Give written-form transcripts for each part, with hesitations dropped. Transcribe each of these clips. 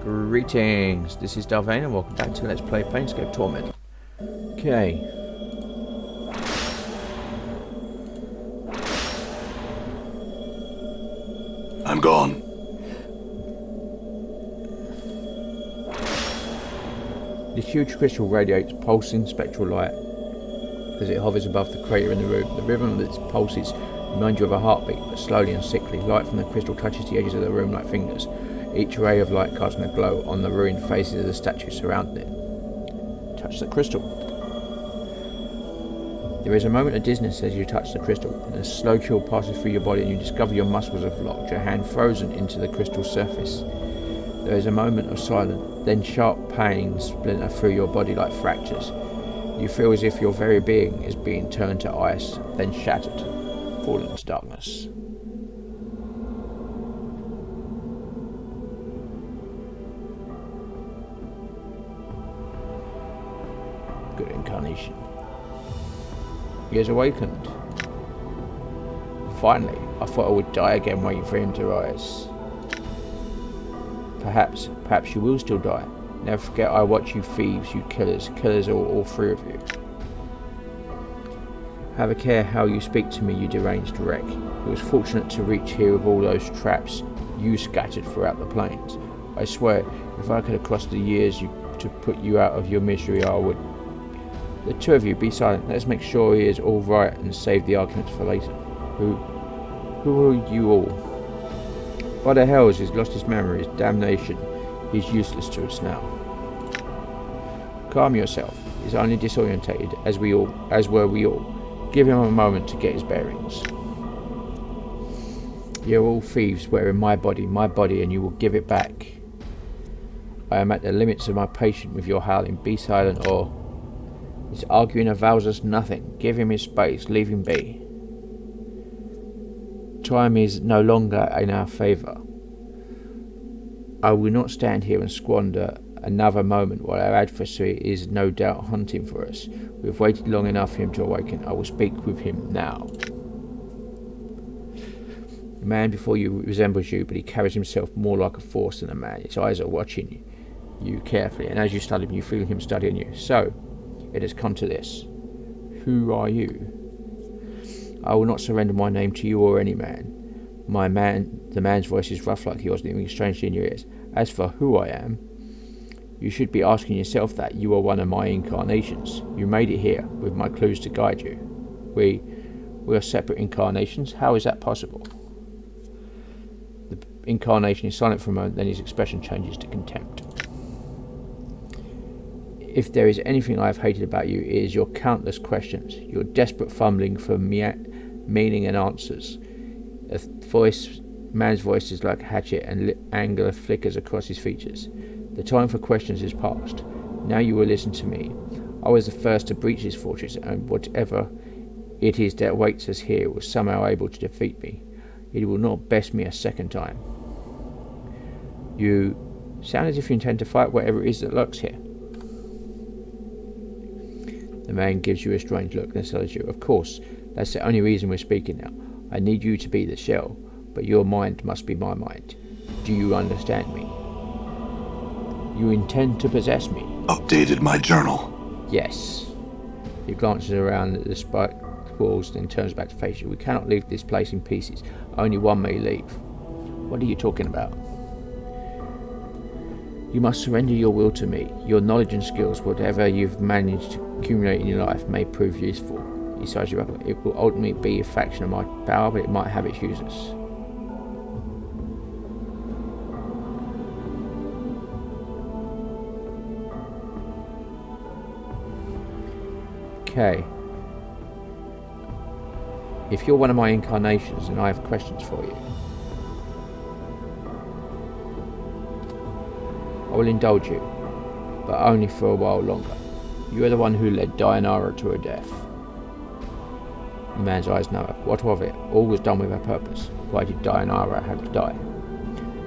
Greetings, this is Vane and welcome back to Let's Play Planescape Torment. Okay. I'm gone. This huge crystal radiates pulsing spectral light as it hovers above the crater in the room. The rhythm of its pulses reminds you of a heartbeat, but slowly and sickly. Light from the crystal touches the edges of the room like fingers. Each ray of light casting a glow on the ruined faces of the statues surrounding it. Touch the crystal. There is a moment of dizziness as you touch the crystal, and a slow chill passes through your body and you discover your muscles have locked, your hand frozen into the crystal surface. There is a moment of silence, then sharp pains splinter through your body like fractures. You feel as if your very being is being turned to ice, then shattered, falling into darkness. Good incarnation. He has awakened. Finally, I thought I would die again waiting for him to rise. Perhaps you will still die. Never forget I watch you thieves, you killers all three of you. Have a care how you speak to me, you deranged wreck. It was fortunate to reach here with all those traps you scattered throughout the plains. I swear, if I could have crossed the years to put you out of your misery, I would. The two of you, be silent. Let's make sure he is all right and save the arguments for later. Who are you all? By the hells, he's lost his memories. Damnation. He's useless to us now. Calm yourself. He's only disorientated, as were we all. Give him a moment to get his bearings. You're all thieves wearing my body, and you will give it back. I am at the limits of my patience with your howling. Be silent, or this arguing avails us nothing. Give him his space. Leave him be. Time is no longer in our favour. I will not stand here and squander another moment while our adversary is no doubt hunting for us. We have waited long enough for him to awaken. I will speak with him now. The man before you resembles you, but he carries himself more like a force than a man. His eyes are watching you carefully, and as you study him, you feel him studying you. So, it has come to this. Who are you? I will not surrender my name to you or any man. The man's voice is rough like yours, leaving strangely in your ears. As for who I am, you should be asking yourself that. You are one of my incarnations. You made it here, with my clues to guide you. We are separate incarnations. How is that possible? The incarnation is silent for a moment, then his expression changes to contempt. If there is anything I have hated about you, it is your countless questions, your desperate fumbling for meaning and answers. Man's voice is like a hatchet, and anger flickers across his features. The time for questions is past. Now you will listen to me. I was the first to breach this fortress, and whatever it is that awaits us here was somehow able to defeat me. It will not best me a second time. You sound as if you intend to fight whatever it is that lurks here. The man gives you a strange look and tells you, of course, that's the only reason we're speaking now. I need you to be the shell, but your mind must be my mind. Do you understand me? You intend to possess me? Updated my journal. Yes. He glances around at the spiked walls, then turns back to face you. We cannot leave this place in pieces. Only one may leave. What are you talking about? You must surrender your will to me. Your knowledge and skills, whatever you've managed to accumulate in your life, may prove useful. He sizes you up. It will ultimately be a fraction of my power, but it might have its uses. Okay. If you're one of my incarnations, then I have questions for you. I will indulge you, but only for a while longer. You are the one who led Dianara to her death. The man's eyes narrow. What of it? All was done with a purpose. Why did Dianara have to die?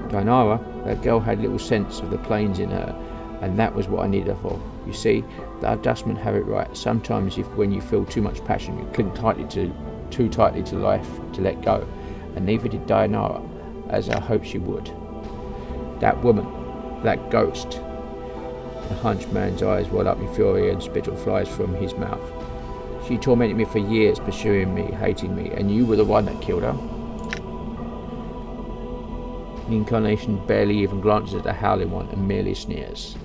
Dianara, that girl had little sense of the planes in her, and that was what I needed her for. You see, the dustmen have it right. Sometimes when you feel too much passion, you cling too tightly to life to let go, and neither did Dianara, as I hoped she would. That woman, That ghost. The hunched man's eyes well up in fury and spittle flies from his mouth. She tormented me for years, pursuing me, hating me, and you were the one that killed her. The incarnation barely even glances at the howling one and merely sneers.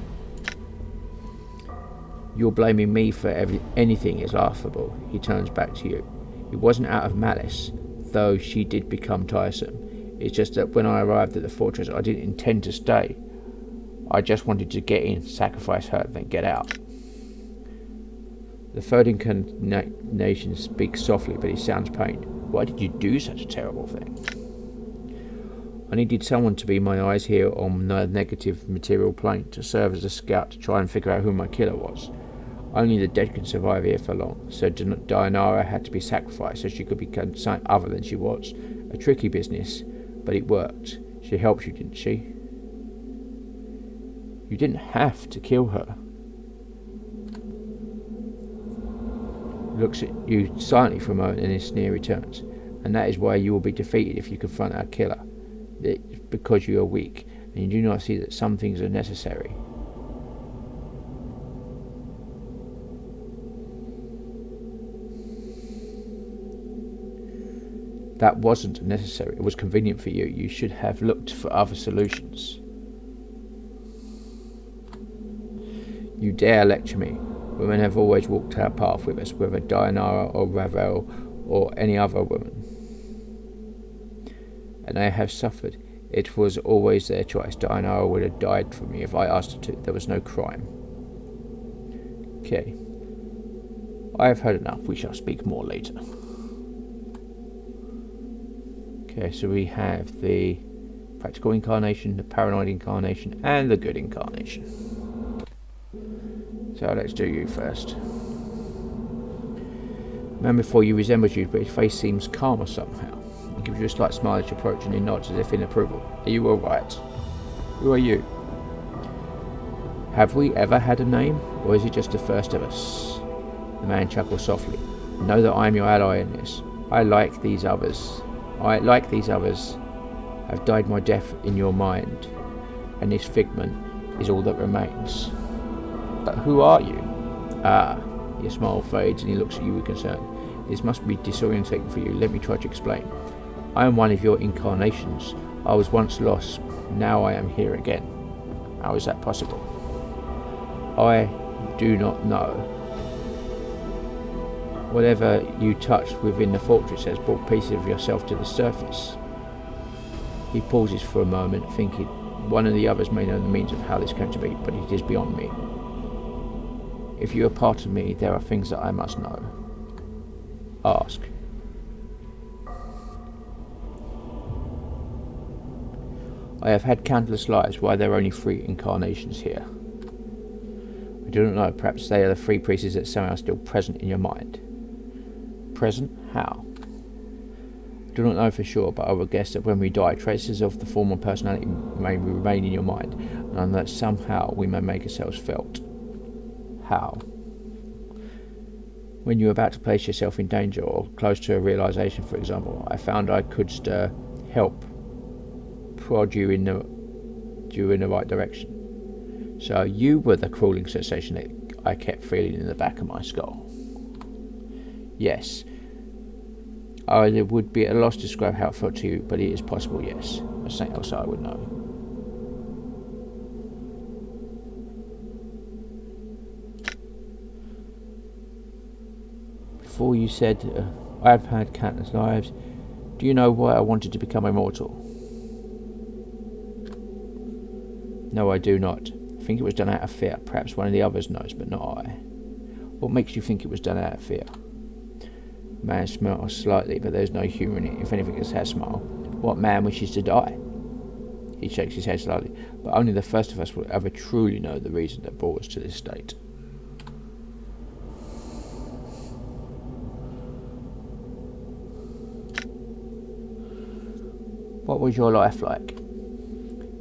You're blaming me for anything is laughable. He turns back to you. It wasn't out of malice, though she did become tiresome. It's just that when I arrived at the fortress, I didn't intend to stay. I just wanted to get in, sacrifice her, then get out. The third incarnation speaks softly, but he sounds pained. Why did you do such a terrible thing? I needed someone to be my eyes here on the negative material plane, to serve as a scout to try and figure out who my killer was. Only the dead can survive here for long, so Dianara had to be sacrificed so she could become something other than she was. A tricky business, but it worked. She helped you, didn't she? You didn't have to kill her. He looks at you silently for a moment and his sneer returns. And that is why you will be defeated if you confront our killer. It's because you are weak, and you do not see that some things are necessary. That wasn't necessary. It was convenient for you. You should have looked for other solutions. You dare lecture me. Women have always walked our path with us, whether Dianara or Ravel or any other woman. And they have suffered. It was always their choice. Dianara would have died for me if I asked her to. There was no crime. Okay. I have heard enough. We shall speak more later. Okay, so we have the practical incarnation, the paranoid incarnation, and the good incarnation. So let's do you first. Man before you resembles you, but his face seems calmer somehow. He gives you a slight smile as you approach and he nods as if in approval. Are you alright? Who are you? Have we ever had a name, or is it just the first of us? The man chuckles softly. Know that I am your ally in this. I, like these others, have died my death in your mind, and this figment is all that remains. But who are you? Ah, your smile fades and he looks at you with concern. This must be disorientating for you. Let me try to explain. I am one of your incarnations. I was once lost. Now I am here again. How is that possible? I do not know. Whatever you touched within the fortress has brought pieces of yourself to the surface. He pauses for a moment, thinking. One of the others may know the means of how this came to be, but it is beyond me. If you are part of me, there are things that I must know. Ask. I have had countless lives. Why there are only 3 incarnations here? I do not know. Perhaps they are the 3 pieces that somehow are still present in your mind. Present? How? I do not know for sure, but I would guess that when we die, traces of the former personality may remain in your mind, and that somehow we may make ourselves felt. How? When you are about to place yourself in danger or close to a realization, for example, I found I could help prod you in the right direction. So you were the crawling sensation that I kept feeling in the back of my skull. Yes. I would be at a loss to describe how it felt to you, but it is possible, yes. There's something else I would know. Before you said, I've had countless lives. Do you know why I wanted to become immortal? No, I do not. I think it was done out of fear. Perhaps one of the others knows, but not I. What makes you think it was done out of fear? The man smiles slightly, but there's no humour in it. If anything, it's that smile. What man wishes to die? He shakes his head slightly. But only the first of us will ever truly know the reason that brought us to this state. What was your life like?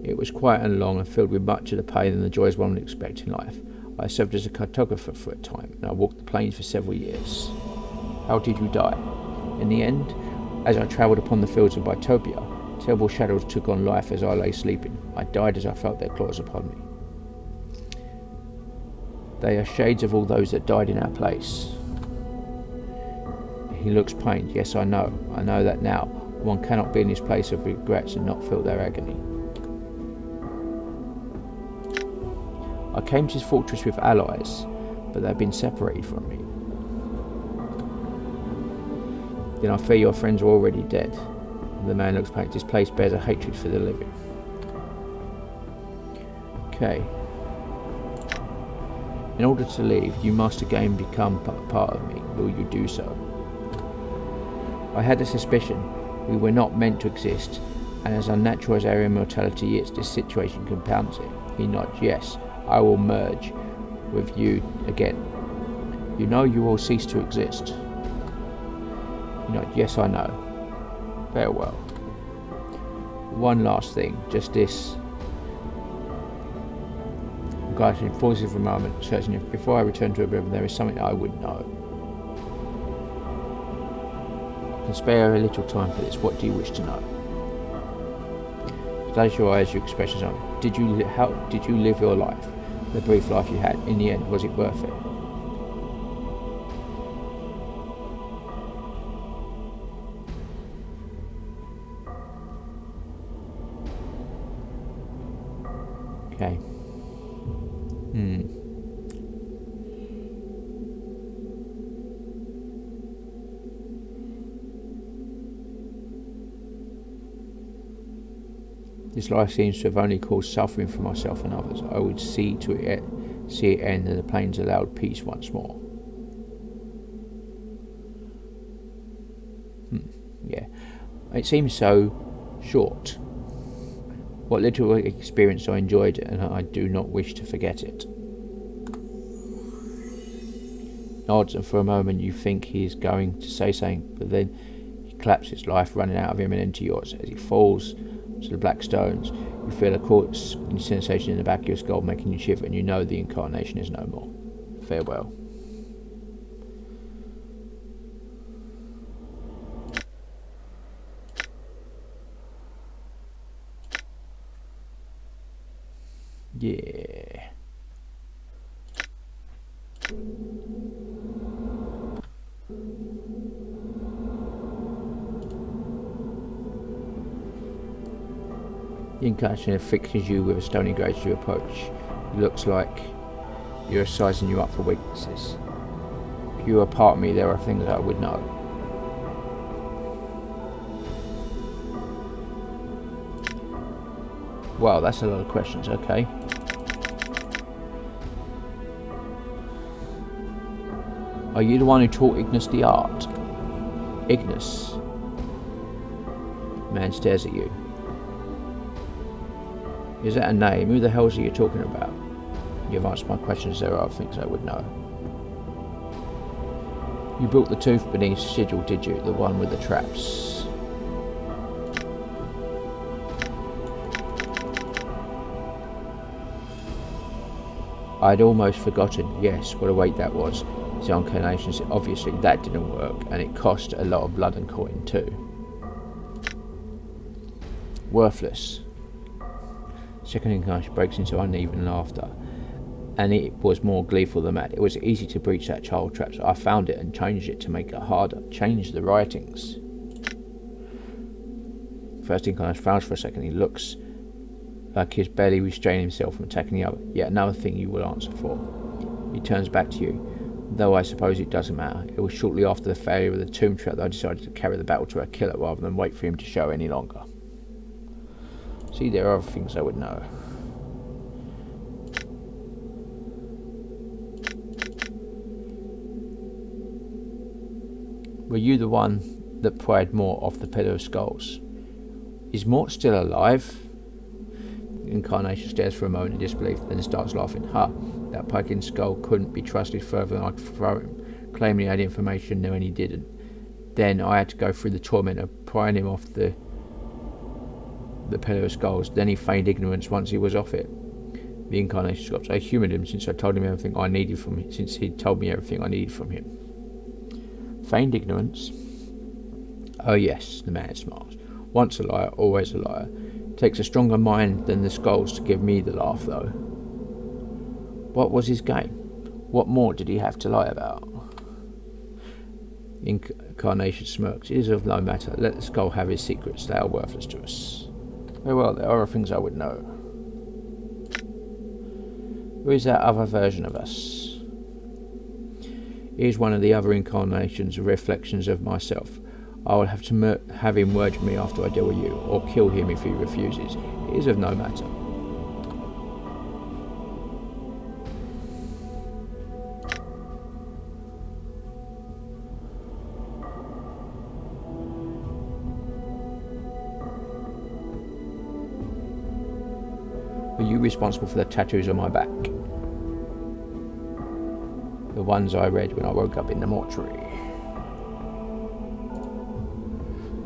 It was quiet and long and filled with much of the pain and the joys one would expect in life. I served as a cartographer for a time, and I walked the plains for several years. How did you die? In the end, as I travelled upon the fields of Bitopia, Several shadows took on life as I lay sleeping. I died as I felt their claws upon me. They are shades of all those that died in our place. He looks pained. Yes, I know. I know that now. One cannot be in his place of regrets and not feel their agony. I came to his fortress with allies, but they have been separated from me. Then I fear your friends are already dead. The man looks pained. This place bears a hatred for the living. Okay. In order to leave, you must again become part of me. Will you do so? I had a suspicion. We were not meant to exist, and as unnatural as our immortality is, this situation compounds it. He nods. Yes, I will merge with you again. You know you will cease to exist. He nods. Yes, I know. Farewell. One last thing, just this. Guiding pauses for a moment, searching if before I return to a river there is something that I would know. I can spare a little time for this. What do you wish to know? Close your eyes, you expression something. How did you live your life? The brief life you had. In the end, was it worth it? Okay. This life seems to have only caused suffering for myself and others. I would see it end and the plains allowed peace once more. Yeah. It seems so short. What little experience I enjoyed, and I do not wish to forget it. Nods, and for a moment you think he is going to say something, but then he collapses, life running out of him and into yours. As he falls to the black stones, you feel a courtsing sensation in the back of your skull making you shiver, and you know the incarnation is no more. Farewell. Yeah. The incarnation fixes you with a stony gaze as you approach. It looks like you're sizing you up for weaknesses. If you are part of me, there are things I would know. Wow, that's a lot of questions. Okay. Are you the one who taught Ignis the art? Ignis? The man stares at you. Is that a name? Who the hell is you talking about? You've answered my questions, there are things I would know. You built the tooth beneath sigil, did you? The one with the traps. I'd almost forgotten. Yes, what a weight that was. The incarnations, obviously that didn't work, and it cost a lot of blood and coin too. Worthless. Second incarnation breaks into uneven laughter, and it was more gleeful than that. It was easy to breach that child trap, so I found it and changed it to make it harder. Changed the writings. First incarnation frowns for a second. He looks like he's barely restraining himself from attacking the other. Yet another thing you will answer for. He turns back to you, though I suppose it doesn't matter. It was shortly after the failure of the tomb trap that I decided to carry the battle to a killer rather than wait for him to show any longer. See, there are other things I would know. Were you the one that pried Morte off the pillar of skulls? Is Morte still alive? The incarnation stares for a moment in disbelief, then starts laughing. Ha! That Piking skull couldn't be trusted further than I could throw him, claiming he had information when he didn't. Then I had to go through the torment of prying him off the pillar of skulls. Then he feigned ignorance once he was off it. The incarnation stops. I humoured him since I told him everything I needed from him, since he'd told me everything I needed from him. Feigned ignorance? Oh yes, the man smiles. Once a liar, always a liar. It takes a stronger mind than the skulls to give me the laugh, though. What was his game? What more did he have to lie about? Incarnation smirks. It is of no matter. Let the skull have his secrets. They are worthless to us. Very well, there are things I would know. Who is that other version of us? He is one of the other incarnations, reflections of myself. I will have to have him merge me after I deal with you, or kill him if he refuses. It is of no matter. Are you responsible for the tattoos on my back? The ones I read when I woke up in the mortuary.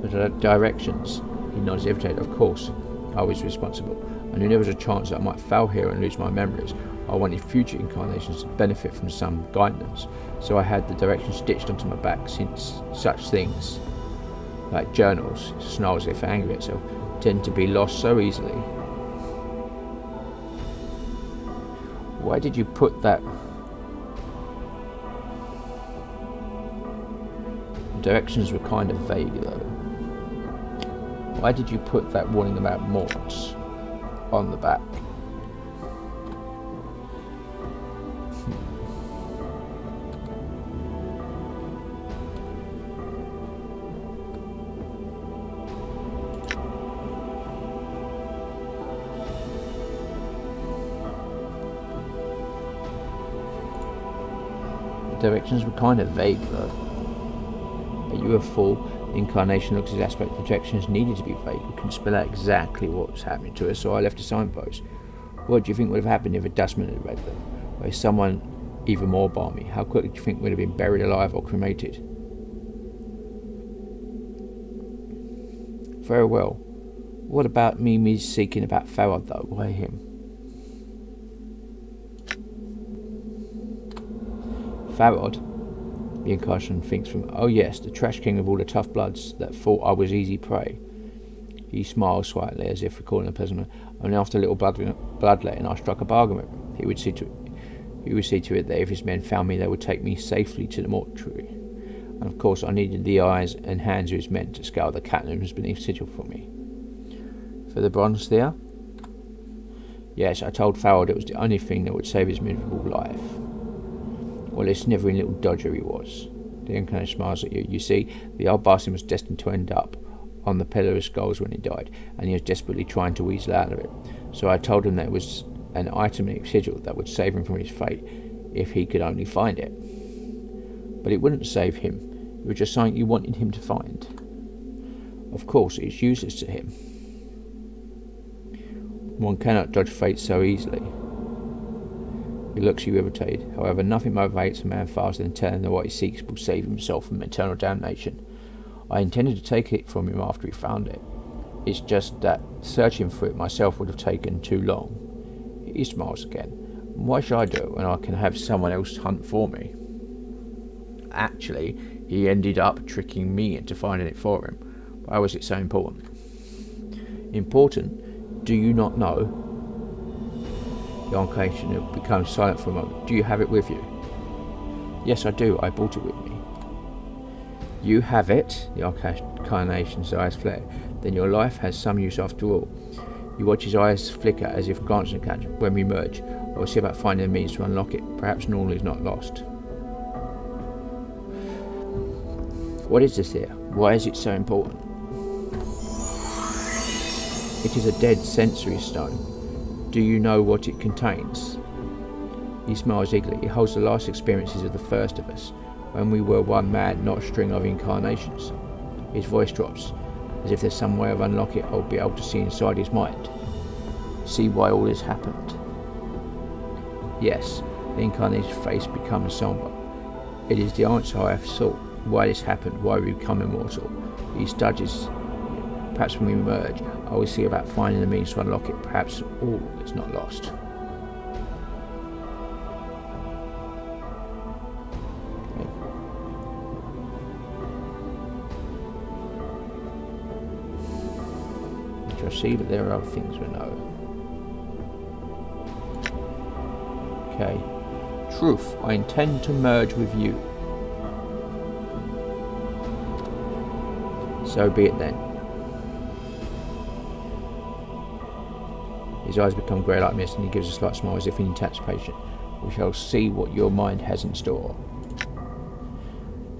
The directions. He nods irritated. Of course, I was responsible. I knew there was a chance that I might fail here and lose my memories. I wanted future incarnations to benefit from some guidance, so I had the directions stitched onto my back, since such things, like journals, snarls if angry at itself, tend to be lost so easily. Why did you put that? The directions were kind of vague, though. Why did you put that warning about Morte on the back? The directions were kind of vague, though. Are you a fool? The incarnation looks as aspect the directions needed to be vague. We couldn't spell out exactly what was happening to us, so I left a signpost. What do you think would have happened if a dustman had read them? Or if someone even more balmy? How quickly do you think we would have been buried alive or cremated? Very well. What about me seeking about Farad, though? Why him? Farad? The incarnation thinks from, oh yes, the trash king of all the tough bloods that thought I was easy prey. He smiles slightly as if recalling a pleasant moment. Only after a little bloodletting I struck a bargain with him. He would see to it that if his men found me they would take me safely to the mortuary. And of course I needed the eyes and hands of his men to scour the catacombs beneath sigil for me. For the bronze there? Yes, I told Farad it was the only thing that would save his miserable life. Well, this snivering little dodger he was. The incarnation smiles at you. You see, the old bastard was destined to end up on the pillar of skulls when he died, and he was desperately trying to weasel out of it. So I told him that it was an item in his sigil that would save him from his fate, if he could only find it. But it wouldn't save him. It was just something you wanted him to find. Of course, it's useless to him. One cannot dodge fate so easily. He looks you irritated. However, nothing motivates a man faster than telling him what he seeks will save himself from eternal damnation. I intended to take it from him after he found it. It's just that searching for it myself would have taken too long. He smiles again. Why should I do it when I can have someone else hunt for me? Actually, he ended up tricking me into finding it for him. Why was it so important? Important? Do you not know? The incarnation becomes silent for a moment. Do you have it with you? Yes, I do. I brought it with me. You have it? The incarnation's eyes flare. Then your life has some use after all. You watch his eyes flicker as if glancing at it. When we merge, I will see about finding a means to unlock it. Perhaps Normal is not lost. What is this here? Why is it so important? It is a dead sensory stone. Do you know what it contains? He smiles eagerly. It holds the last experiences of the first of us, when we were one man, not a string of incarnations. His voice drops, as if there's some way of unlocking it. I'll be able to see inside his mind. See why all this happened. Yes, the incarnation's face becomes somber. It is the answer I have sought. Why this happened, why we become immortal. He studies. Perhaps when we merge, I will see about finding the means to unlock it. Perhaps all is not lost. I see, but there are other things we know. Okay. Truth, I intend to merge with you. So be it then. His eyes become grey like mist, and he gives a slight smile as if in anticipation. We shall see what your mind has in store.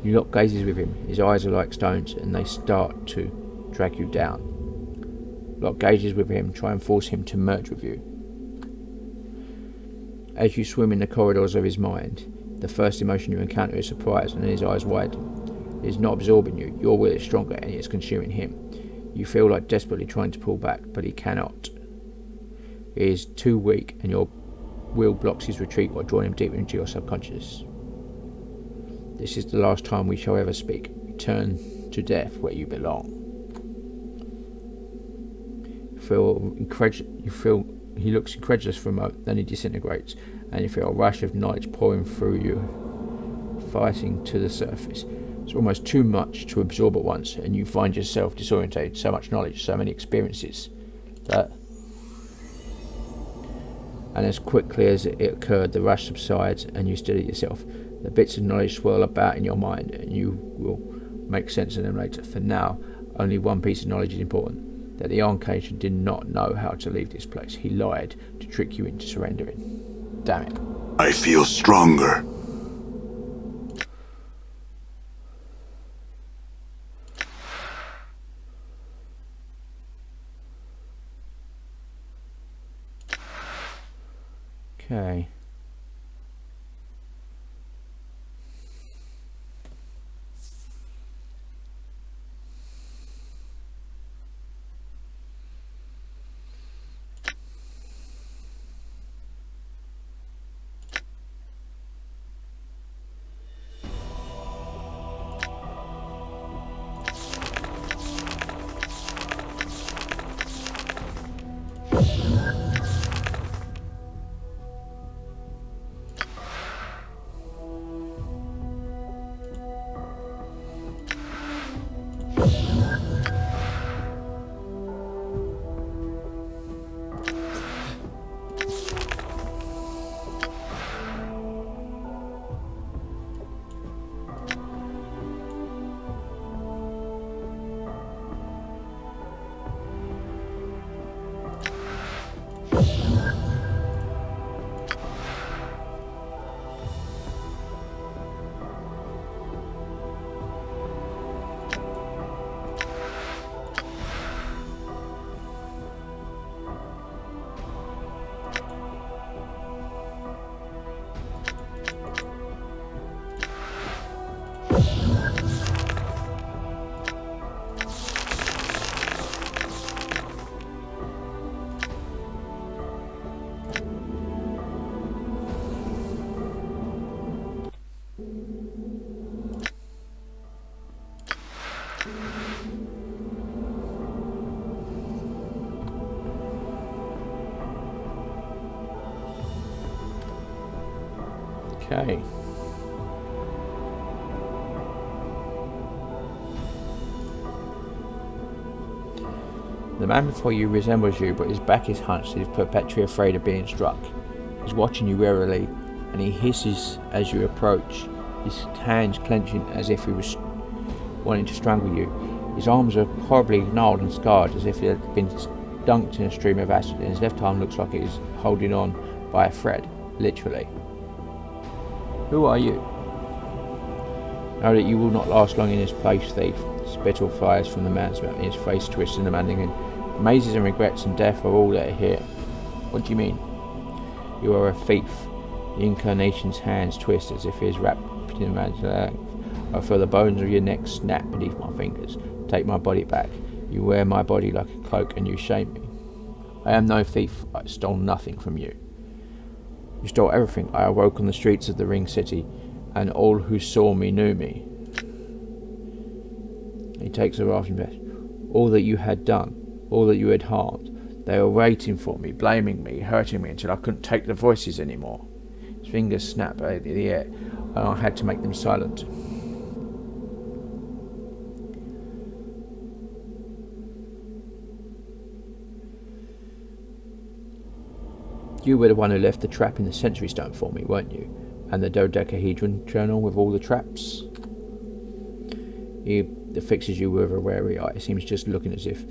You lock gazes with him. His eyes are like stones, and they start to drag you down. Lock gazes with him. Try and force him to merge with you. As you swim in the corridors of his mind, the first emotion you encounter is surprise, and then his eyes widen. It is not absorbing you. Your will is stronger, and it is consuming him. You feel like desperately trying to pull back, but he cannot. He is too weak, and your will blocks his retreat while drawing him deeper into your subconscious. This is the last time we shall ever speak. Return to death where you belong. You feel he looks incredulous for a moment, then he disintegrates, and you feel a rush of knowledge pouring through you, fighting to the surface. It's almost too much to absorb at once, and you find yourself disorientated. So much knowledge, so many experiences, that... And as quickly as it occurred, the rush subsides, and you steady yourself. The bits of knowledge swirl about in your mind, and you will make sense of them later. For now, only one piece of knowledge is important. That the Archangel did not know how to leave this place. He lied to trick you into surrendering. Damn it. I feel stronger. Okay. Okay. The man before you resembles you, but his back is hunched. He is perpetually afraid of being struck. He's watching you warily, and he hisses as you approach, his hands clenching as if he was wanting to strangle you. His arms are horribly gnarled and scarred, as if he had been dunked in a stream of acid, and his left arm looks like it is holding on by a thread, literally. Who are you? Know that you will not last long in this place, thief. Spittle flies from the man's mouth, and his face twists in the mandolin. Mazes and regrets and death are all that are here. What do you mean? You are a thief. The incarnation's hands twist as if he is wrapped in the man's length. I feel the bones of your neck snap beneath my fingers. Take my body back. You wear my body like a cloak, and you shame me. I am no thief. I stole nothing from you. You stole everything. I awoke on the streets of the Ring City, and all who saw me knew me. He takes a rasping breath. All that you had done, all that you had harmed, they were waiting for me, blaming me, hurting me until I couldn't take the voices anymore. His fingers snapped out of the air, and I had to make them silent. You were the one who left the trap in the sensory stone for me, weren't you? And the dodecahedron journal with all the traps? He fixes you with a wary eye. Seems just looking as if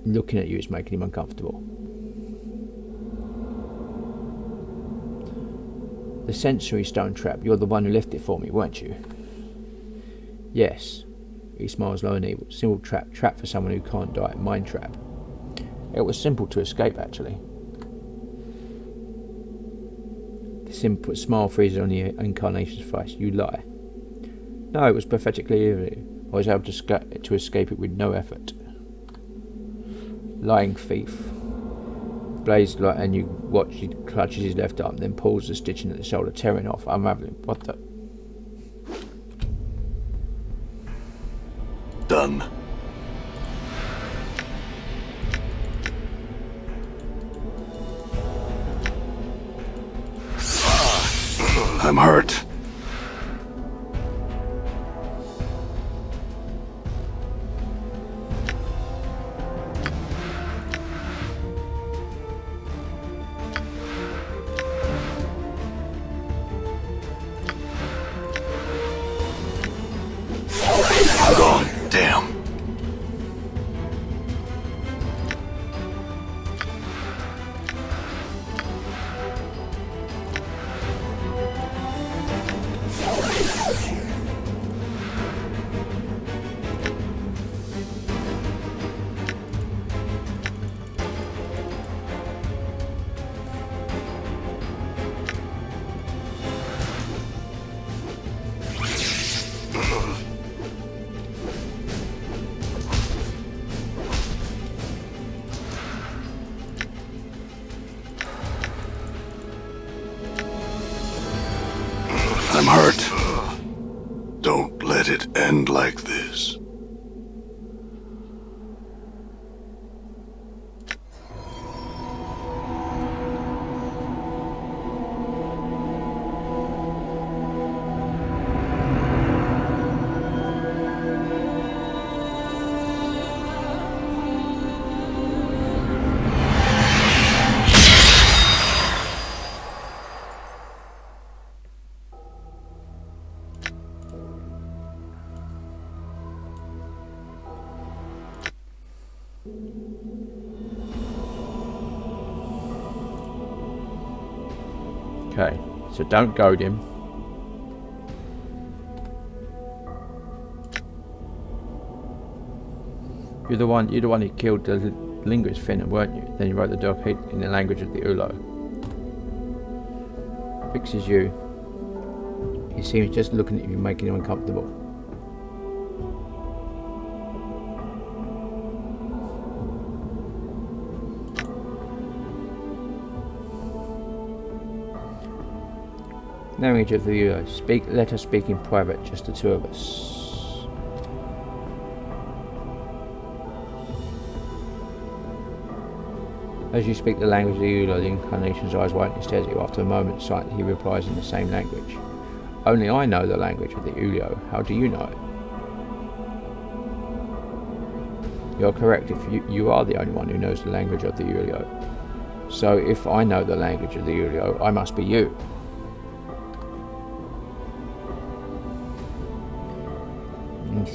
looking at you is making him uncomfortable. The sensory stone trap, you're the one who left it for me, weren't you? Yes. He smiles low and evil. Simple trap for someone who can't die. Mind trap. It was simple to escape, actually. The simple smile freezes on the incarnation's face. You lie. No, it was pathetically easy. I was able to escape it with no effort. Lying thief. Blazed light, and you watch. He clutches his left arm, then pulls the stitching at the shoulder, tearing off, unraveling. What the? Done. I'm hurt. Gone. Damn. I'm hurt. Don't let it end like this. Okay, so don't goad him. You're the one who killed the linguist Finn, weren't you? Then you wrote the document in the language of the Ulo. Fixes you. He seems just looking at you, making you uncomfortable. Language of the Ulo. Let us speak in private, just the two of us. As you speak the language of the Ulo, the incarnation's eyes widen and stares at you. After a moment, silently he replies in the same language. Only I know the language of the Ulo. How do you know it? You're correct. If you are the only one who knows the language of the Ulo. So if I know the language of the Ulo, I must be you.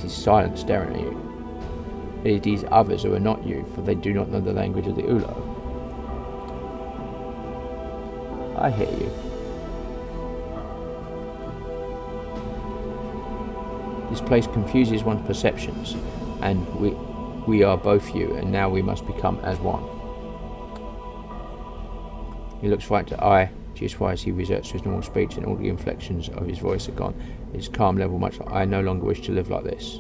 He's silent, staring at you. It is these others who are not you, for they do not know the language of the Ulo. I hear you. This place confuses one's perceptions, and we are both you, and now we must become as one. He looks right to eye, just as he resorts to his normal speech, and all the inflections of his voice are gone. His calm level, much like I no longer wish to live like this.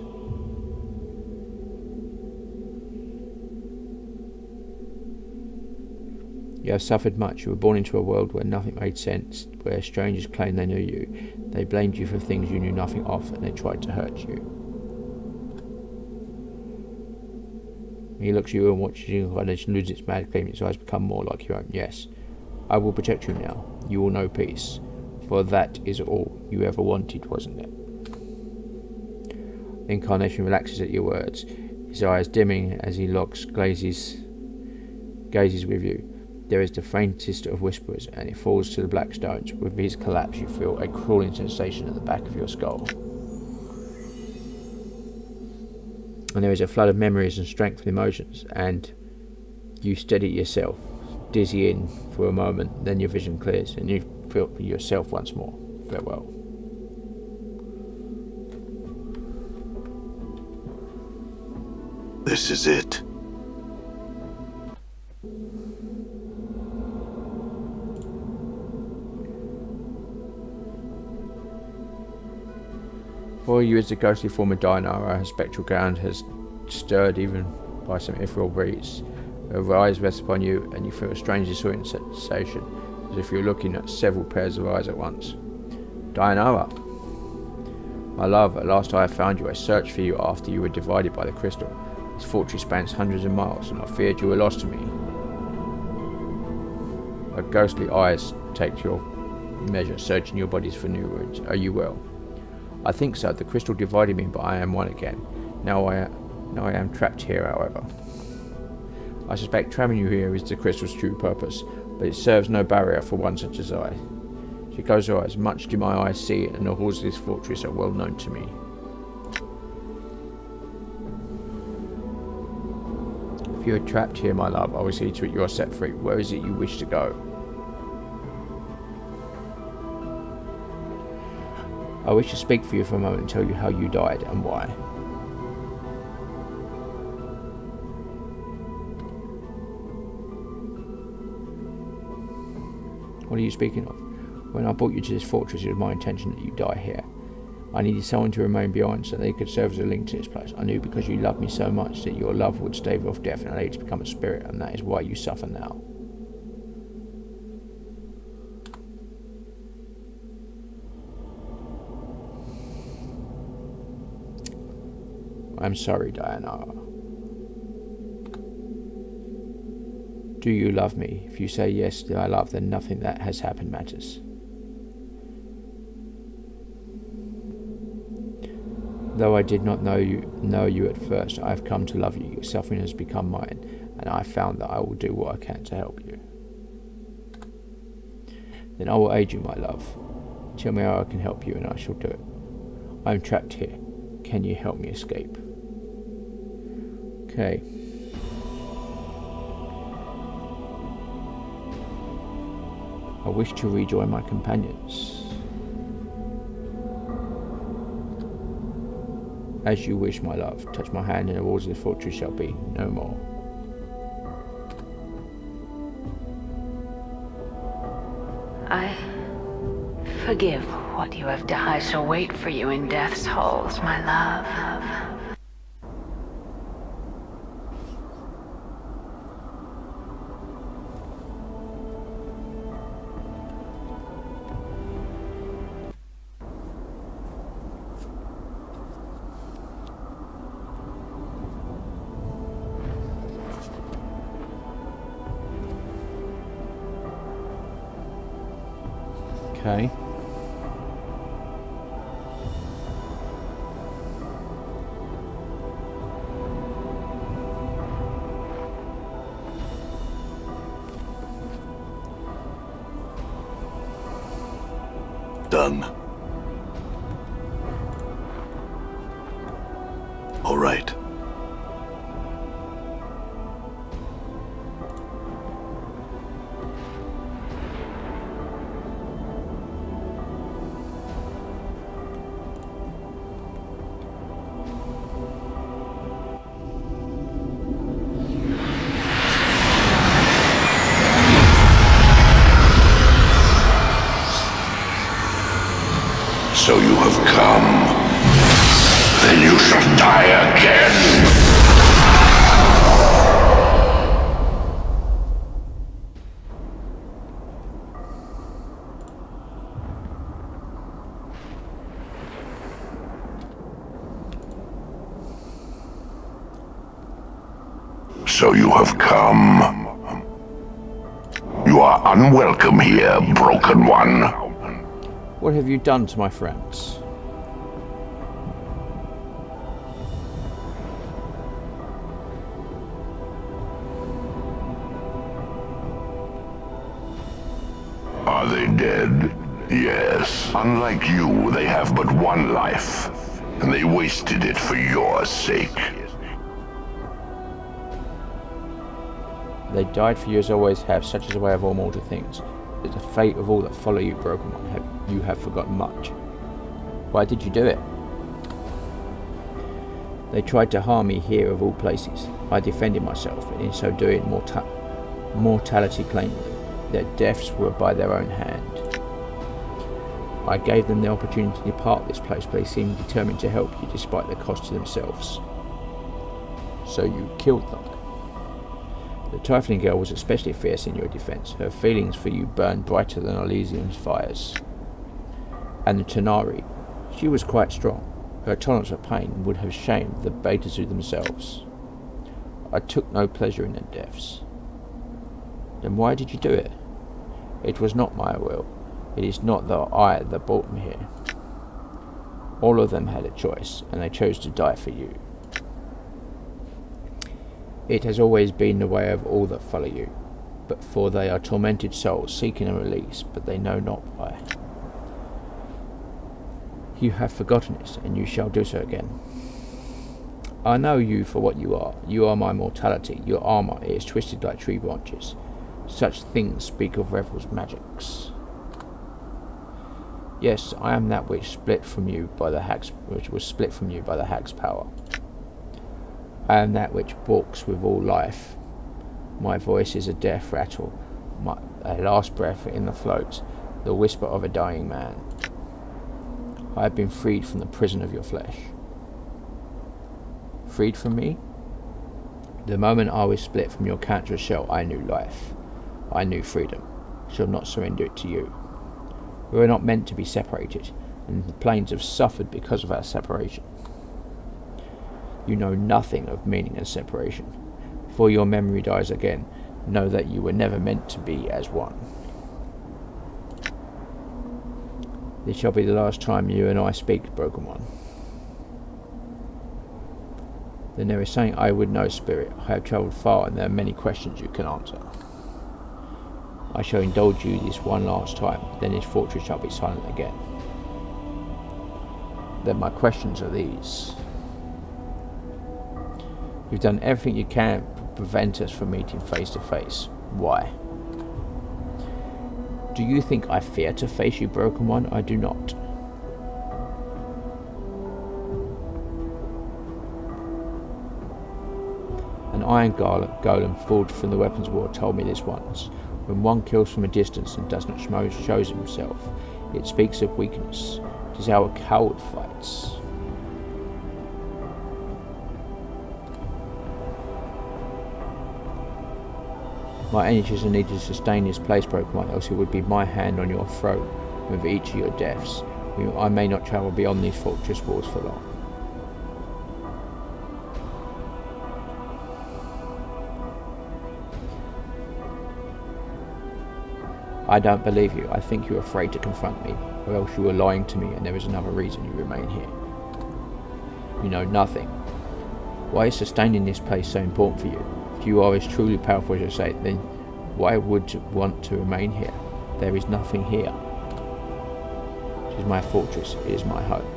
You have suffered much. You were born into a world where nothing made sense, where strangers claimed they knew you. They blamed you for things you knew nothing of, and they tried to hurt you. He looks at you and watches you, and it loses its mad gleam. Its eyes become more like your own. Yes, I will protect you now. You will know peace. For that is all you ever wanted, wasn't it? The incarnation relaxes at your words, his eyes dimming as he glazes gazes with you. There is the faintest of whispers, and it falls to the black stones. With his collapse, you feel a crawling sensation at the back of your skull. And there is a flood of memories and strength and emotions, and you steady yourself, dizzying for a moment, then your vision clears, and you feel for yourself once more. Farewell. This is it. For you is the ghostly form of Dianara. Her spectral ground has stirred even by some ethereal breeze. Her eyes rest upon you, and you feel a strange disorienting sensation, as if you're looking at several pairs of eyes at once. Dianara! My love, at last I have found you. I searched for you after you were divided by the crystal. This fortress spans hundreds of miles, and I feared you were lost to me. Her ghostly eyes take your measure, searching your bodies for new wounds. Are you well? I think so. The crystal divided me, but I am one again. Now I am trapped here, however. I suspect trapping you here is the crystal's true purpose, but it serves no barrier for one such as I. She closed her eyes. Much do my eyes see, and the halls of this fortress are well known to me. If you are trapped here, my love, I will see to it you are set free. Where is it you wish to go? I wish to speak for you for a moment and tell you how you died and why. What are you speaking of? When I brought you to this fortress, it was my intention that you die here. I needed someone to remain behind so they could serve as a link to this place. I knew because you loved me so much that your love would stave off death and allow you to become a spirit, and that is why you suffer now. I'm sorry, Dianara. Do you love me? If you say yes, that I love, then nothing that has happened matters. Though I did not know you at first, I have come to love you. Your suffering has become mine, and I have found that I will do what I can to help you. Then I will aid you, my love. Tell me how I can help you, and I shall do it. I am trapped here. Can you help me escape? Okay. I wish to rejoin my companions. As you wish, my love. Touch my hand, and the walls of the fortress shall be no more. I forgive what you have done. I shall wait for you in death's halls, my love. Okay. Done. All right. So you have come. Then you shall die again. So you have come. You are unwelcome here, Broken One. What have you done to my friends? Are they dead? Yes. Unlike you, they have but one life, and they wasted it for your sake. They died for you as always have, such is the way of all mortal things. It's the fate of all that follow you, broken one. You have forgotten much. Why did you do it? They tried to harm me here of all places. I defended myself, and in so doing mortality claimed me. Their deaths were by their own hand. I gave them the opportunity to depart this place, but they seemed determined to help you despite the cost to themselves. So you killed them. The Tiefling girl was especially fierce in your defence. Her feelings for you burned brighter than Elysium's fires. And the Tanari, she was quite strong. Her tolerance of pain would have shamed the Betazu themselves. I took no pleasure in their deaths. Then why did you do it? It was not my will. It is not I that brought them here. All of them had a choice, and they chose to die for you. It has always been the way of all that follow you, but for they are tormented souls seeking a release, but they know not why. You have forgotten it, and you shall do so again. I know you for what you are. You are my mortality. Your armour is twisted like tree branches. Such things speak of Revel's magics. Yes, I am that which split from you by the hag's, which was split from you by the hag's power. I am that which balks with all life. My voice is a death rattle, a last breath in the float, the whisper of a dying man. I have been freed from the prison of your flesh. Freed from me? The moment I was split from your cancerous shell, I knew life. I knew freedom. Shall not surrender it to you. We were not meant to be separated, and the planes have suffered because of our separation. You know nothing of meaning and separation. Before your memory dies again, know that you were never meant to be as one. This shall be the last time you and I speak, broken one. Then there is something I would know, spirit. I have travelled far, and there are many questions you can answer. I shall indulge you this one last time, then this fortress shall be silent again. Then my questions are these. You've done everything you can to prevent us from meeting face to face. Why? Do you think I fear to face you, broken one? I do not. An iron golem forged from the weapons war told me this once. When one kills from a distance and does not show himself, it speaks of weakness. It is how a coward fights. My energies are needed to sustain this place, broken one, else it would be my hand on your throat with each of your deaths. I may not travel beyond these fortress walls for long. I don't believe you. I think you're afraid to confront me, or else you are lying to me and there is another reason you remain here. You know nothing. Why is sustaining this place so important for you? If you are as truly powerful as you say, then why would you want to remain here? There is nothing here. It is my fortress, it is my home.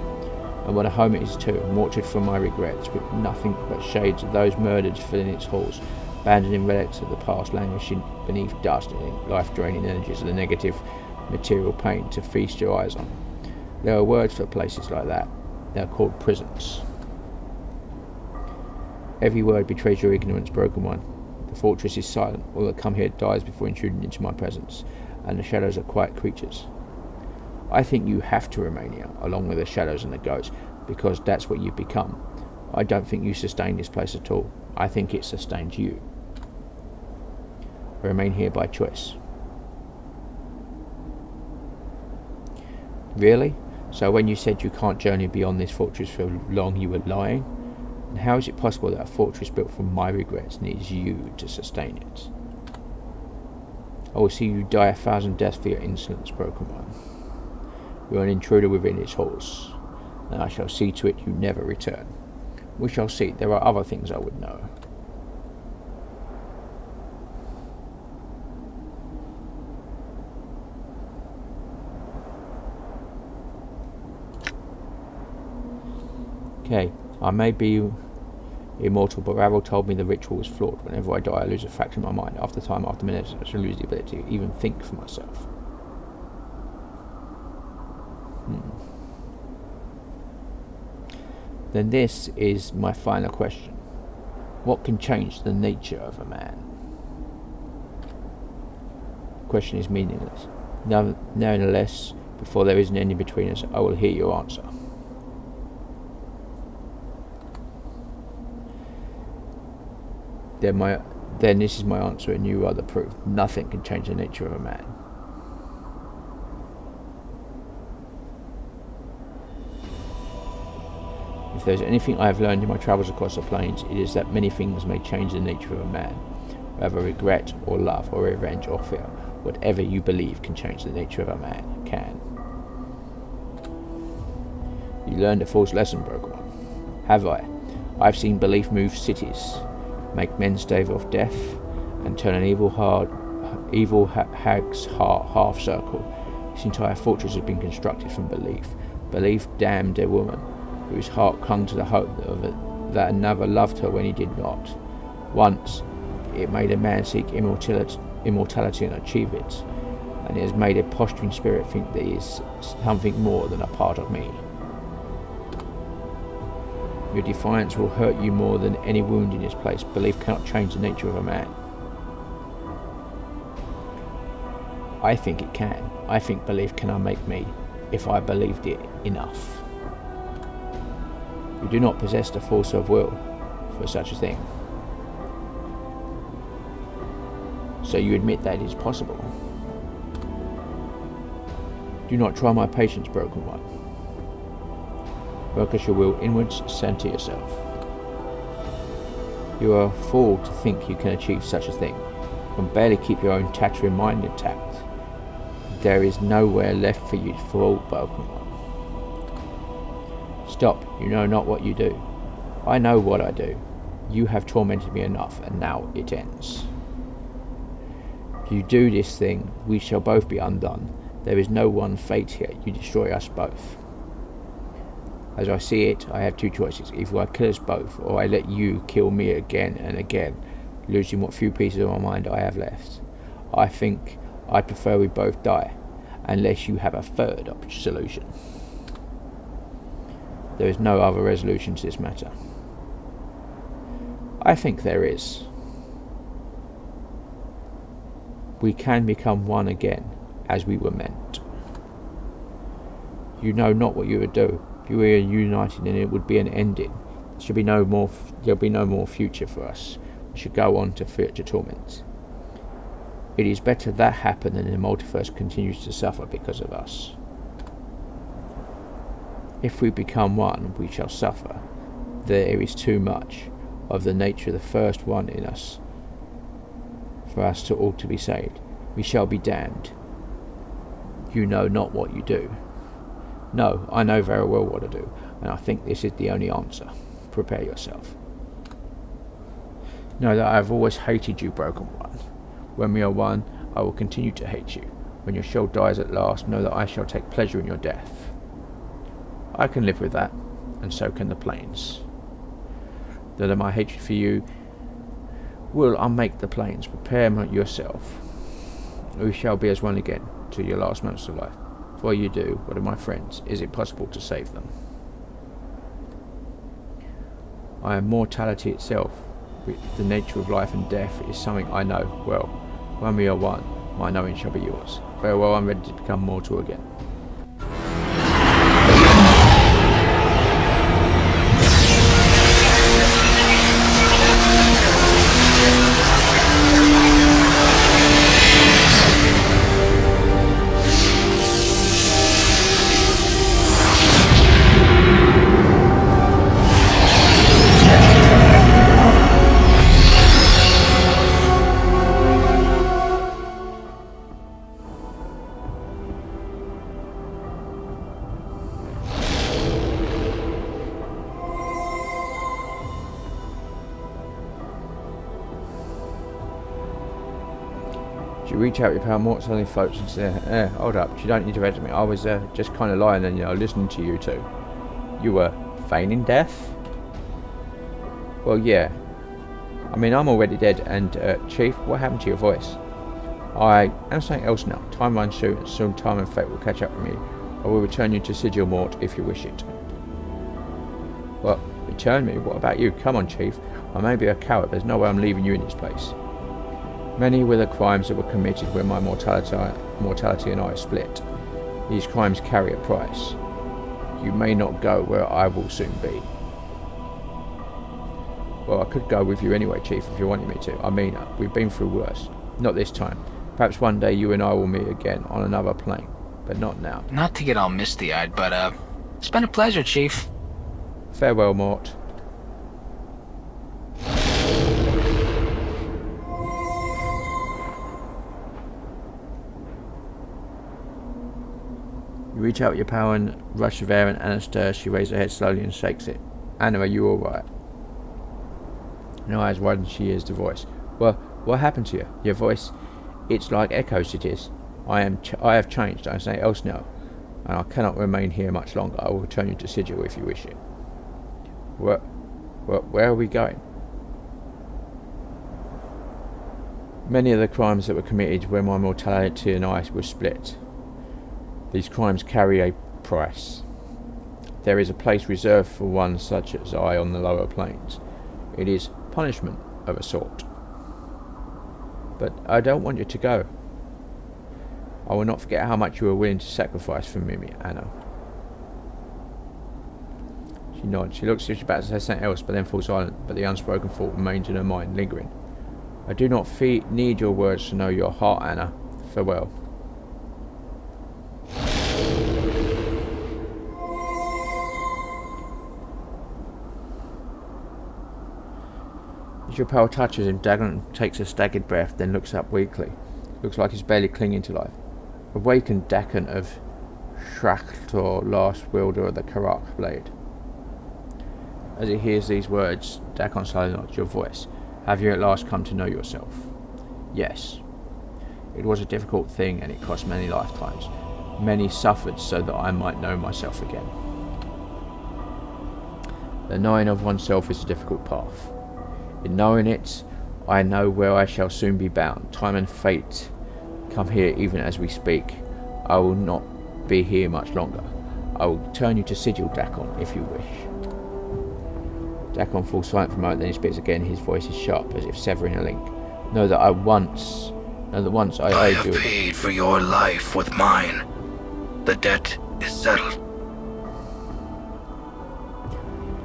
And what a home it is too, mortared from my regrets, with nothing but shades of those murdered filling its halls, abandoning relics of the past languishing beneath dust and life-draining energies of the negative material pain to feast your eyes on. There are words for places like that. They are called prisons. Every word betrays your ignorance, broken one. The fortress is silent. All that come here dies before intruding into my presence, and the shadows are quiet creatures. I think you have to remain here, along with the shadows and the ghosts, because that's what you've become. I don't think you sustain this place at all. I think it sustains you. I remain here by choice. Really? So when you said you can't journey beyond this fortress for long, you were lying? And how is it possible that a fortress built from my regrets needs you to sustain it? I will see you die 1,000 deaths for your insolence, broken one. You are an intruder within its halls, and I shall see to it you never return. We shall see. There are other things I would know. Okay, I may be immortal, but Ravel told me the ritual was flawed. Whenever I die, I lose a fraction of my mind. After minutes, I lose the ability to even think for myself. Then this is my final question. What can change the nature of a man? The question is meaningless. Nevertheless, before there is an ending between us, I will hear your answer. Then this is my answer, and you are the proof. Nothing can change the nature of a man. If there's anything I have learned in my travels across the plains, it is that many things may change the nature of a man. Whether regret or love or revenge or fear, whatever you believe can change the nature of a man can. You learned a false lesson, Broken One. Have I? I've seen belief move cities, make men stave off death, and turn an evil hag's heart half circle. This entire fortress has been constructed from belief. Belief damned a woman whose heart clung to the hope that another loved her when he did not. Once, it made a man seek immortality and achieve it, and it has made a posturing spirit think that he is something more than a part of me. Your defiance will hurt you more than any wound in this place. Belief cannot change the nature of a man. I think it can. I think belief can unmake me, if I believed it enough. You do not possess the force of will for such a thing. So you admit that it is possible. Do not try my patience, Broken One. Focus your will inwards, center yourself. You are a fool to think you can achieve such a thing. You can barely keep your own tattering mind intact. There is nowhere left for you to fall, Broken One. Stop, you know not what you do. I know what I do. You have tormented me enough, and now it ends. If you do this thing, we shall both be undone. There is no one fate here. You destroy us both. As I see it, I have two choices. Either I kill us both, or I let you kill me again and again, losing what few pieces of my mind I have left. I think I'd prefer we both die, unless you have a third solution. There is no other resolution to this matter. I think there is. We can become one again, as we were meant. You know not what you would do. If you were united, then it would be an ending. There'll be no more future for us. We should go on to future torments. It is better that happen than the multiverse continues to suffer because of us. If we become one, we shall suffer. There is too much of the nature of the first one in us for us to all to be saved. We shall be damned. You know not what you do. No, I know very well what I do, and I think this is the only answer. Prepare yourself. Know that I have always hated you, Broken One. When we are one, I will continue to hate you. When your shell dies at last, know that I shall take pleasure in your death. I can live with that, and so can the plains. Though that my hatred for you will unmake the plains. Prepare yourself. We shall be as one again, to your last moments of life. Before you do, what are my friends? Is it possible to save them? I am mortality itself. The nature of life and death is something I know well. When we are one, my knowing shall be yours. Farewell, I'm ready to become mortal again. You reach out with power, Morte suddenly floats and says, hold up, you don't need to edit me. I was just kind of lying and, listening to you two. You were feigning death? Well, yeah. I mean, I'm already dead, and, Chief, what happened to your voice? I am something else now. Time runs soon time and fate will catch up with me. I will return you to Sigil Morte if you wish it. What? Return me? What about you? Come on, Chief. I may be a coward, but there's no way I'm leaving you in this place. Many were the crimes that were committed when my mortality and I split. These crimes carry a price. You may not go where I will soon be. Well, I could go with you anyway, Chief, if you wanted me to. I mean, we've been through worse. Not this time. Perhaps one day you and I will meet again on another plane, but not now. Not to get all misty-eyed, but, it's been a pleasure, Chief. Farewell, Morte. You reach out with your power and rush of air, and Anna stirs. She raises her head slowly and shakes it. Anna, are you alright? Her eyes widen, she hears the voice. Well, what happened to you? Your voice, it's like echoes, it is. I have changed. I am something else now, and I cannot remain here much longer. I will return you to Sigil if you wish it. Where are we going? Many of the crimes that were committed when my mortality and I were split. These crimes carry a price. There is a place reserved for one such as I on the lower planes. It is punishment of a sort. But I don't want you to go. I will not forget how much you were willing to sacrifice for me, Anna. She nods. She looks as if she's about to say something else, but then falls silent. But the unspoken thought remains in her mind, lingering. I do not need your words to know your heart, Anna. Farewell. As your power touches him, Dagon takes a staggered breath, then looks up weakly. Looks like he's barely clinging to life. Awakened Dagon of Shrachtor, last wielder of the Karak blade. As he hears these words, Dagon slowly nods. Your voice. Have you at last come to know yourself? Yes. It was a difficult thing, and it cost many lifetimes. Many suffered so that I might know myself again. The knowing of oneself is a difficult path. In knowing it, I know where I shall soon be bound. Time and fate come here even as we speak. I will not be here much longer. I will turn you to Sigil, Dagon, if you wish. Dagon falls silent for a moment, then he speaks again. His voice is sharp, as if severing a link. Know that once I owed you. I have paid for your life with mine. The debt is settled.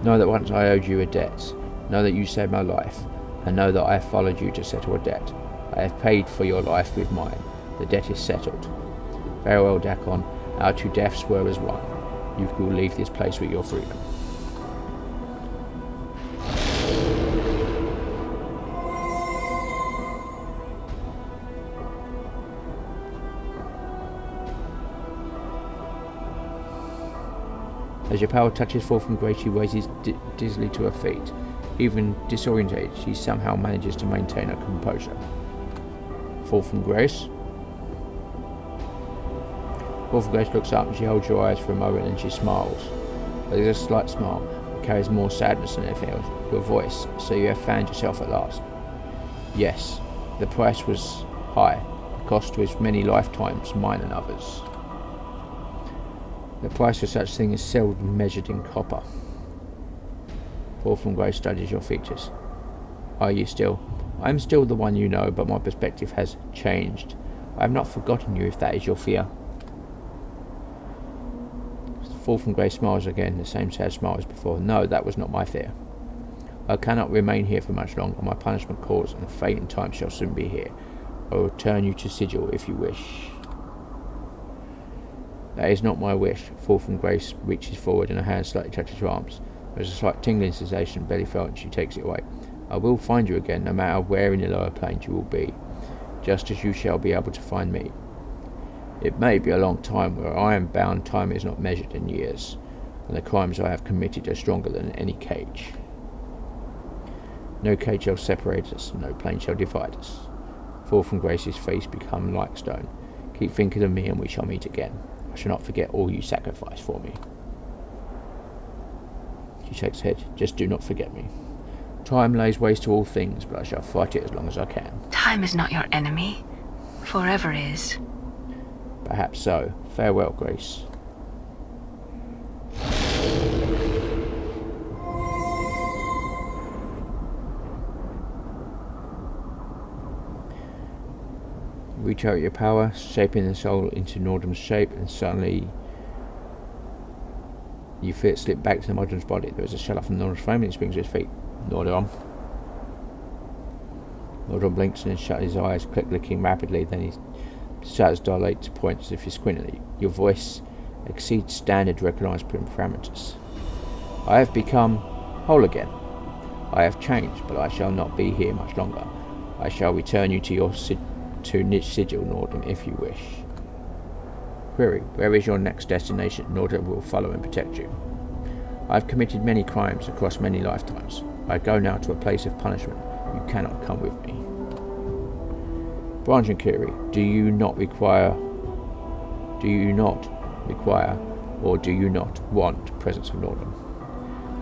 Know that once I owed you a debt. Know that you saved my life, and know that I have followed you to settle a debt. I have paid for your life with mine. The debt is settled. Farewell, Dagon. Our two deaths were as one. You will leave this place with your freedom. As your power touches forth from grace, she raises dizzily to her feet. Even disorientated, she somehow manages to maintain her composure. Fall from grace? Fall from grace looks up and she holds your eyes for a moment and she smiles. But there's a slight smile that carries more sadness than anything else. Your voice, so you have found yourself at last. Yes, the price was high. The cost was many lifetimes, mine and others. The price for such thing is seldom measured in copper. Fall from grace studies your features. Are you still? I am still the one you know, but my perspective has changed. I have not forgotten you, if that is your fear. Fall from grace smiles again, the same sad smile as before. No, that was not my fear. I cannot remain here for much longer. My punishment cause and fate and time shall soon be here. I will turn you to Sigil if you wish. That is not my wish. Fall from grace reaches forward and her hand slightly touches your arms. There is a slight tingling sensation Belly felt and she takes it away. I will find you again, no matter where in the lower planes you will be, just as you shall be able to find me. It may be a long time. Where I am bound, time is not measured in years, and the crimes I have committed are stronger than any cage. No cage shall separate us, no plane shall divide us. Fall from grace's face become like stone. Keep thinking of me and we shall meet again. I shall not forget all you sacrificed for me. She shakes her head. Just do not forget me. Time lays waste to all things, but I shall fight it as long as I can. Time is not your enemy. Forever is. Perhaps so. Farewell, Grace. Reach out your power, shaping the soul into Nordrum's shape, and suddenly you feel it slip back to the Nordrum's body. There is a shell off from Nordrum's frame and he springs to his feet. Nordrum blinks and then shuts his eyes, clicking rapidly, then his shadows dilate to points as if you're squinting at you. Your voice exceeds standard recognised parameters. I have become whole again. I have changed, but I shall not be here much longer. I shall return you to your sigil, Nordrum, if you wish. Query: where is your next destination? Nordrum will follow and protect you. I have committed many crimes across many lifetimes. I go now to a place of punishment. You cannot come with me. Branch and Query: do you not require, or do you not want presence of Nordrum?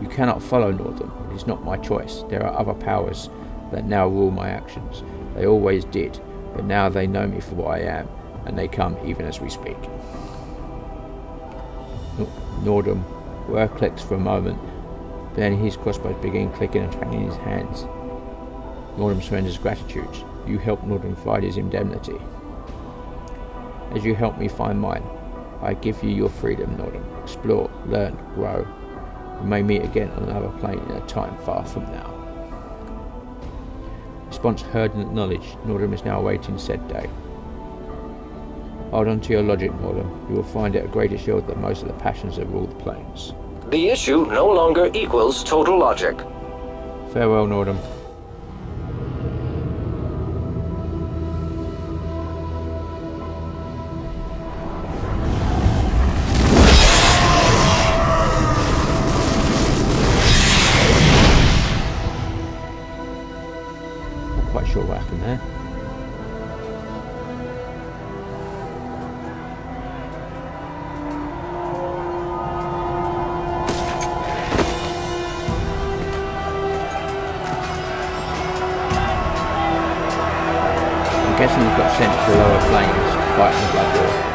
You cannot follow Nordrum. It is not my choice. There are other powers that now rule my actions. They always did, but now they know me for what I am, and they come even as we speak. Nordrum clicks for a moment, then his crossbows begin clicking and twanging in his hands. Nordrum surrenders gratitude. You help Nordrum find his indemnity. As you help me find mine, I give you your freedom, Nordrum. Explore, learn, grow. We may meet again on another plane in a time far from now. Response heard and acknowledged. Nordrum is now awaiting said day. Hold on to your logic, Nordrum. You will find it a greater shield than most of the passions that rule the planes. The issue no longer equals total logic. Farewell, Nordrum. Not quite sure what happened there. I'm guessing he's got sent to the lower planes to fight in the Baldur.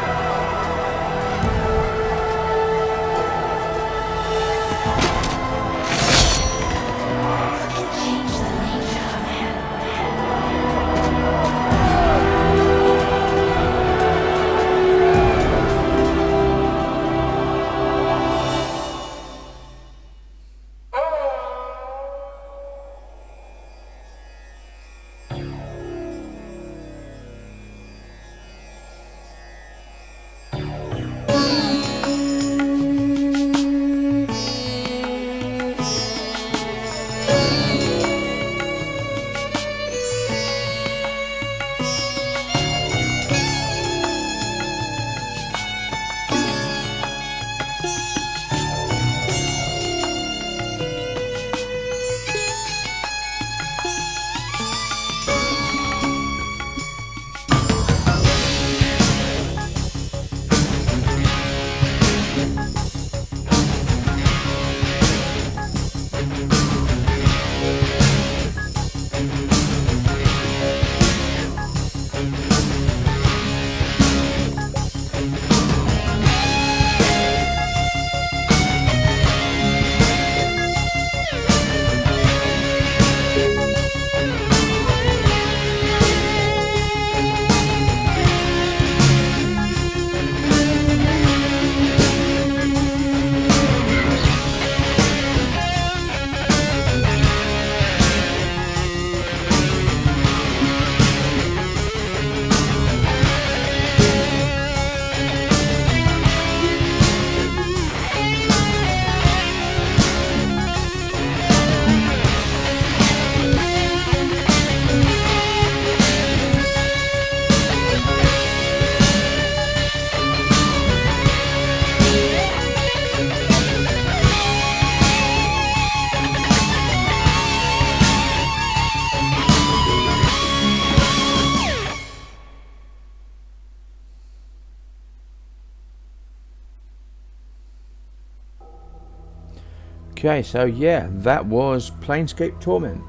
Okay, so yeah, that was Planescape Torment.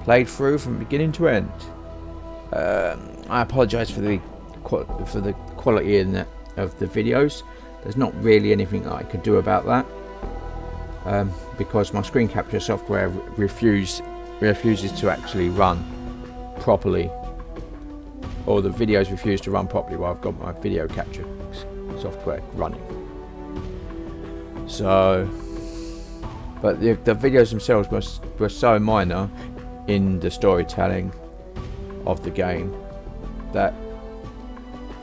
Played through from beginning to end. I apologise for the quality of the videos. There's not really anything that I could do about that, because my screen capture software refuses to actually run properly, or the videos refuse to run properly while I've got my video capture software running. So, but the videos themselves were so minor in the storytelling of the game that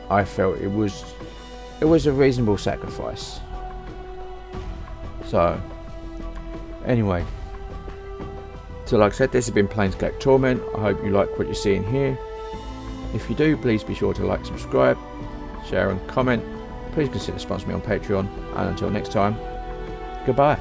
I felt it was a reasonable sacrifice. So anyway, so like I said, this has been Planescape Torment. I hope you like what you're seeing here. If you do, please be sure to like, subscribe, share and comment. Please consider sponsoring me on Patreon, and until next time, goodbye.